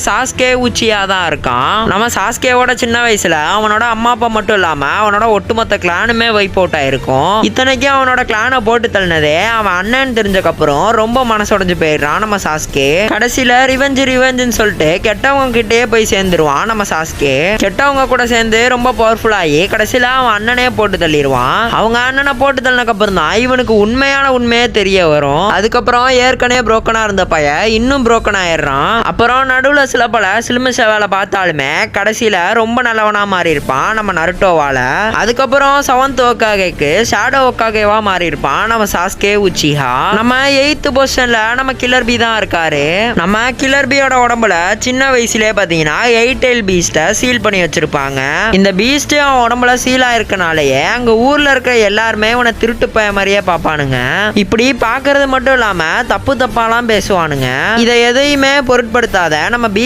Sasuke உச்சியா தான் இருக்கான். நம்ம சாஸ்கேவோட சின்ன வயசுல அவனோட அம்மா அப்பா மட்டும் இல்லாம அவனோட ஒட்டுமொத்த கிளானுமே வைப் அவுட் ஆயிருக்கும். இத்தனைக்கும் அவனோட கிளானை போட்டு தள்ளினதே அவன் அண்ணன் தெரிஞ்சக்கப்புறம் ரொம்ப மனசுடைஞ்சு போயிடுறான் நம்ம சாஸ்கே. கடைசியில ரிவெஞ்சுன்னு சொல்லிட்டு கெட்டவங்க கிட்டே போய் சேர்ந்துருவான் நம்ம சாஸ்கே. கெட்டவங்க கூட சேர்ந்து ரொம்ப பவர்ஃபுல் ஆகி கடைசியில அவன் அண்ணனே போட்டு தள்ளிடுவான். அவங்க அண்ணனை போட்டு தள்ளினக்கு அப்புறம் தான் இவனுக்கு உண்மையே தெரிய வரும். அதுக்கப்புறம் ஏற்கனவே புரோக்கனா இருந்த பைய இன்னும் புரோக்கன் ஆயிடுறான். அப்புறம் நடுவுல சில பல சிலுமிஷ வேலை பார்த்தாலுமே கடைசியில ரொம்ப நல்லவனா மாறி இருப்பான் நம்ம நருட்டோவால. அதுக்கப்புறம் 7th ஹோக்காகேக்கு ஷேடோ ஹோக்காகேவா மாறி இருப்பான் நம்ம சாஸ்கே உச்சிஹா. நம்ம 8th பொசிஷன்ல நம்ம கில்லர் பி தான் இருக்காரு. நம்ம கில்லர் பியோட உடம்புல சின்ன வயசுலயே பாத்தீங்கன்னா 8 tail பீஸ்ட சீல் பண்ணி வச்சிருப்பாங்க. இந்த பீஸ்ட் அவன் உடம்புல சீல் ஆயிருக்கனாலேயே அங்க ஊர்ல இருக்கிற எல்லாருமே உன திருட்டு பய மாதிரியே பாப்பானுங்க. இப்படி பாக்குறது மட்டும் இல்லாம தப்பாலாம் பேசுவானுங்க. இதை எதையுமே பொருட்படுத்தாத நம்ம பி